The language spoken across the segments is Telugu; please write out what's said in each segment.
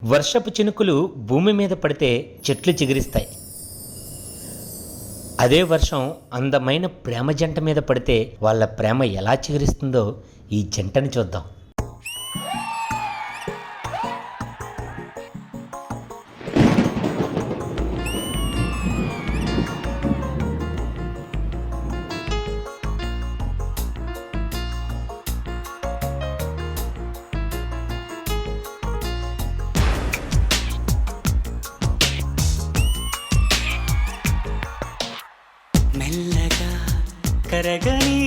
వర్షపు చినుకులు భూమి మీద పడితే చెట్లు చిగురిస్తాయి. అదే వర్షం అందమైన ప్రేమ జంట మీద పడితే వాళ్ళ ప్రేమ ఎలా చిగురిస్తుందో ఈ జంటని చూద్దాం. మెల్లగా కరగని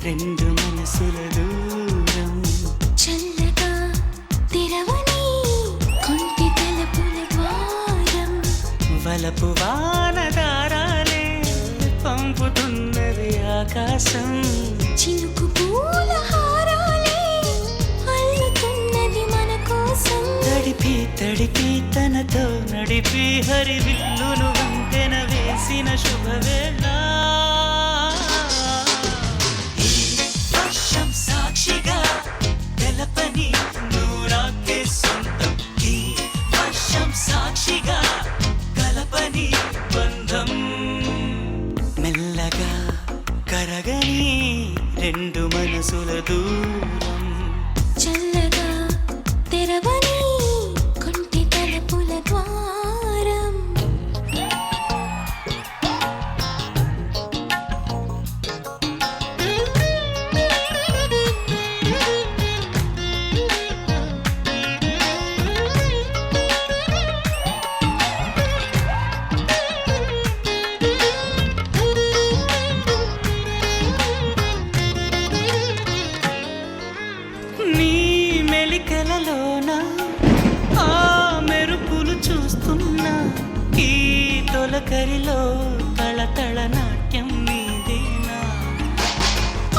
రెండు మనసుల దూరం, చల్లగా తెరవని కొంటి తలుపుల ద్వారం, వలపు వానదారాలే పంపుతున్నది ఆకాశం, చినుకు పూల హారాలే అల్లుతున్నది మన కోసం. తడిపి తడిపి తనతో నడిపి హరివిల్లును వంతెన వేసిన శుభవేళ. ఈ వర్షం సాక్షిగా తెలపని నూరాకే సొంతం, ఈ వర్షం సాక్షిగా కలపని బంధం. మెల్లగా కరగని రెండు మనసుల దూరం, చల్లగా తెరవని కొంటి తలుపుల ద్వారం. నీ మెలికలలోన ఆ మెరుపులు చూస్తున్నా, ఈ తొలకరిలో తళతళ నాట్యం నీదేనా.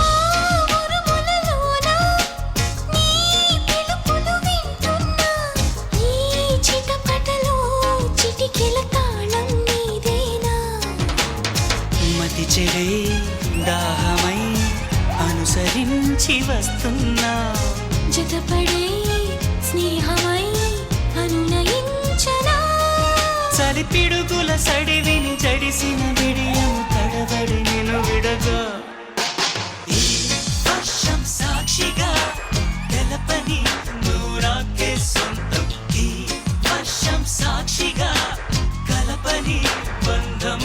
ఆ ఉరుములలోన నీ పిలుపులు వింటున్నా, ఈ చిటపటలో చిటికెల తాళం నీదేనా. మతి చెడే దాహమై అనుసరించి వస్తున్నా, జతపడే స్నేహమై అనునయించనా. చలి పిడుగుల సడివిని జడిసిన బిడియము తడబడి నిన్ను విడగా. ఈ వర్షం సాక్షిగా తెలపని నూరాకే సొంతం, ఈ వర్షం సాక్షిగా కలపని బంధం.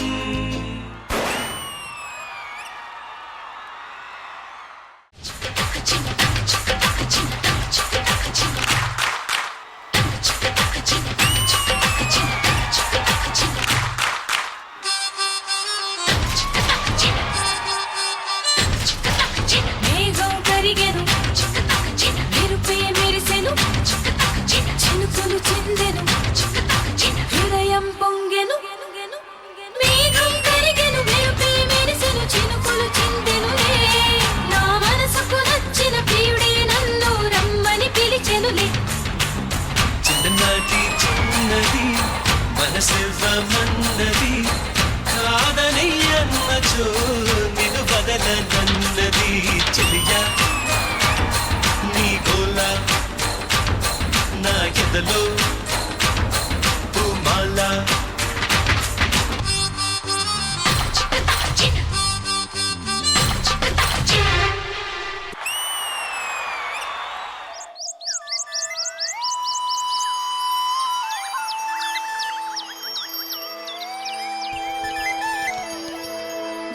మేఘం కరిగెను, మెరుపే మెరిసెను, చినుకులు చిందెను, హృదయం పొంగెను. మేఘం కరిగెను, మెరుపే మెరిసెను, చినుకులు చిందెనులే. నా మనసుకు నచ్చిన ప్రియుడే నన్ను రమ్మని పిలిచెనులే. చిన్నది చిన్నది మనసివ్వమన్నది, కాదని అన్నచో నిన్ను బదలనన్నది. చెలియా నీ గోల నా ఎదలో పూమాల.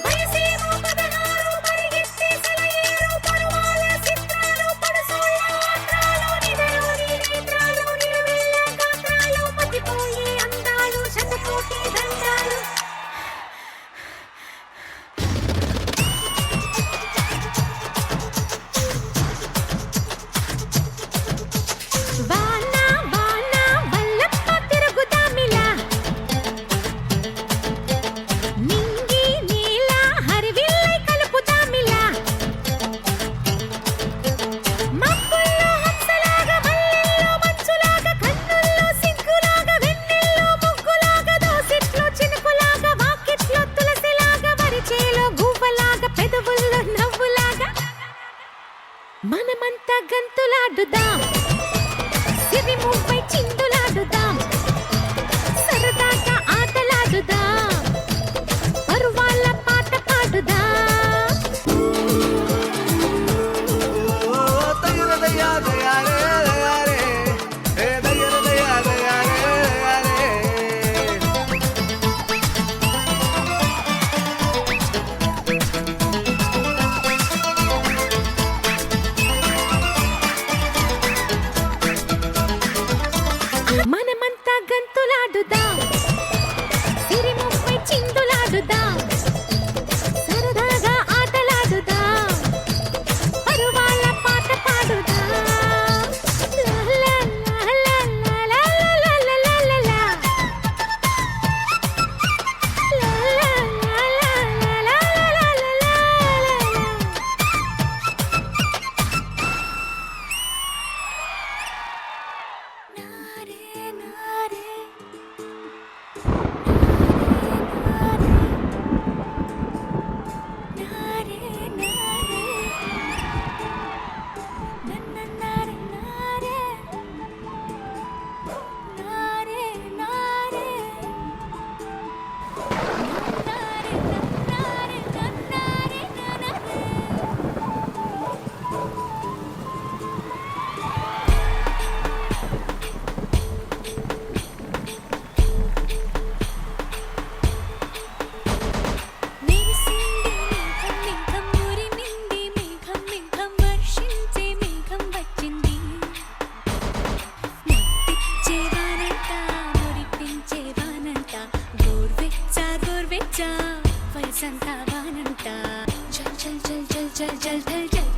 వయసేమో 16, పరిగెత్తే సెలయేరు, పరువాల చిత్రాలు, పడుసోళ్ళ ఆత్రాలు, నిదలోని నేత్రాలు, నిలువెల్లా చిందులాడుదాం సిరిముప్పై చిందులాడుదాం సరదాగా ఆటలాడుదాం పరువాళ్ళ పాట పాడుదాం లా లా లా లా లా లా లా లా లా లా లా వయసంతా వానంట చల్ చల్ చల్ చల్ చల్ చల్ చల్ చల్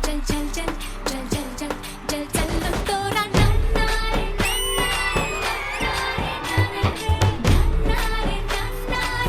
చల్ చల్ చల్ చల్ చల్ చల్ చల్ చల్లుతో రా నన్నారే నన్నారే నన్నారే నన్నారే నన్నారే నన్నారే నన్నారే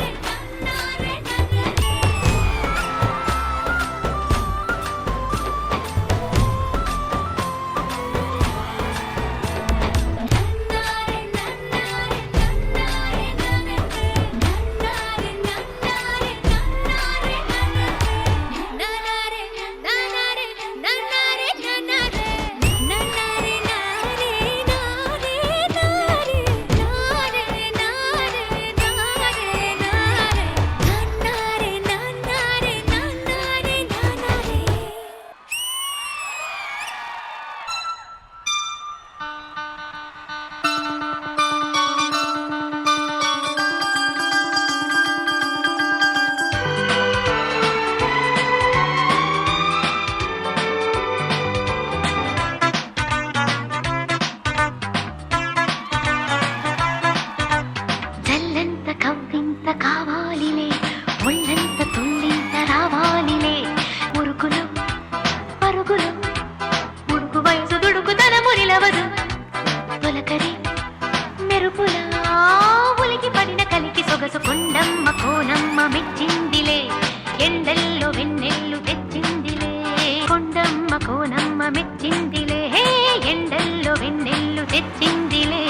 జల్లంత కవ్వింత కావాలిలే ఒళ్ళంత తుళ్ళింత రావాలిలే మురుకులు పరుగులు మురుకు వయసు దుడుకుతన మురిలవదు తొలకరి మెరుపుల ఉలికి పడిన కలికి సొగసు కొండమ్మ కోనమ్మ మెచ్చిందిలే ఎండల్లో వెన్నెల్లు తెచ్చిందిలే కొండమ్మ కోనమ్మ మెచ్చిందిలే ఎండల్లో వెన్నెల్లు తెచ్చిందిలే